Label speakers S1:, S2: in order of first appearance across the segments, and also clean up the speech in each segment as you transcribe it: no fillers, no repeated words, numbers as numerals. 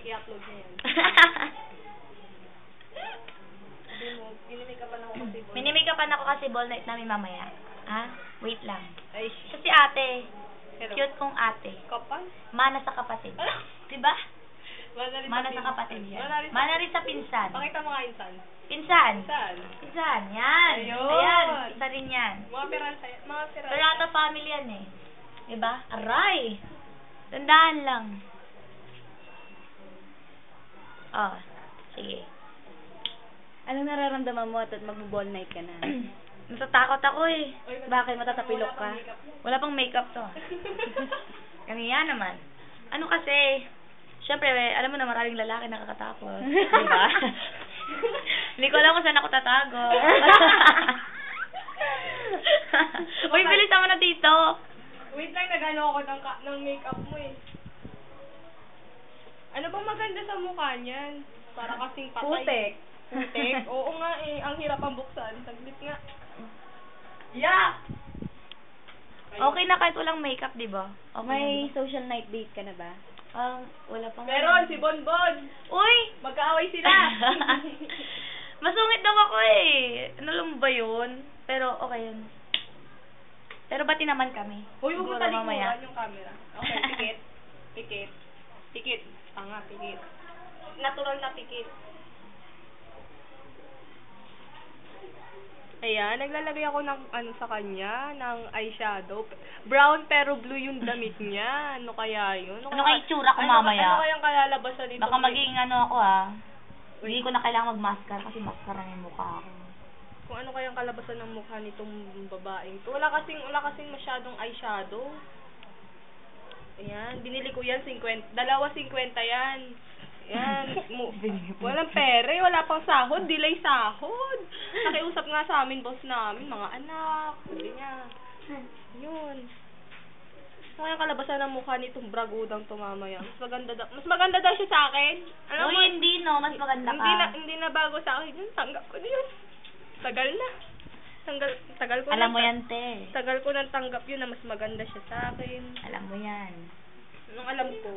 S1: i-upload niya yan.
S2: Minimake-upan ako kasi ball night namin mamaya. Ha? Wait lang.
S1: Ay,
S2: So si ate,
S1: Pero,
S2: cute kong ate.
S1: kapal?
S2: Mana sa kapatid.
S1: Ano?
S2: Diba?
S1: Mana
S2: Mana sa kapatid yan.
S1: Mana
S2: Mana rin sa pinsan.
S1: Pakita mo nga insan.
S2: Pinsan.
S1: Insan.
S2: Pinsan. Yan.
S1: Ayun.
S2: Ayan. Isa rin yan.
S1: Mga pirata.
S2: Peralta family yan eh. Diba? Aray! Tandaan lang. Oh, sige.
S3: Anong nararamdaman mo at mag-ball night ka na?
S2: Natatakot ako eh.
S3: Bakit matatapilok ka?
S2: Wala pang makeup to. Kaniya naman. Ano kasi, syempre, alam mo na maraming lalaki nakakatakot. Diba? Hindi ko alam kung saan ako tatago. Uy, bilis naman na dito.
S1: Wait lang, nagano ako ng makeup mo eh. Ano ba maganda sa mukha niyan? Para kasing patay.
S3: Putek.
S1: Putek? Oo nga eh. Ang hirap ang buksan. Saglit nga.
S2: Yeah! Okay na kahit walang makeup, di ba? Okay
S3: May social night date ka na ba?
S2: wala pang...
S1: Meron, si Bonbon.
S2: Uy!
S1: Magkaaway sila.
S2: Masungit daw ako eh. Ano lang ba yun? Pero okay yun. Pero bati naman kami.
S1: Uy, huwag mo
S2: Siguro
S1: talikuran
S2: mamaya.
S1: yung camera. Okay, pikit. Pikit. Pikit. Tanga, pikit. Natural na pikit. Ayan, naglalagay ako ng ano sa kanya, ng eyeshadow. Brown pero blue yung damit niya. Ano kaya yun?
S2: Ano kaya itsura ko mamaya?
S1: Ano kayang kalalabasan nito?
S2: Baka maging ano ako hindi ko na kailangan mag-mascara kasi mascara na yung mukha ko.
S1: Kung ano kayang kalabasan ng mukha nitong babaeng to. Wala kasing masyadong eyeshadow. Ayan, binili ko yan 50. Dalawa 50 yan. Yan. Walang pere, wala pang sahod, delay sahod. Nakiusap nga sa amin, boss namin, mga anak. Sabi niya. Yun. Ano kayang kalabasan ng mukha nitong bragudang tumamaya? Mas maganda daw siya sa akin. Alam mo,
S2: hindi no, mas maganda ka.
S1: Hindi na bago sa akin yun. Tanggap ko na yun. Tagal na. Tagal ko
S2: Alam
S1: na.
S2: mo yan, te.
S1: Tagal ko nang tanggap yun na mas maganda siya sa akin.
S2: Alam mo yan.
S1: Anong alam ko?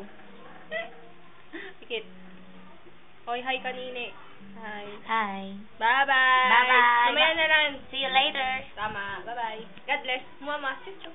S1: Pikit. Hoy, hi kanine. Hi.
S2: Hi.
S1: Bye-bye.
S2: Bye-bye.
S1: Mamaya na lang.
S2: See you later.
S1: Tama. Bye-bye. God bless. Mama. Chuchu.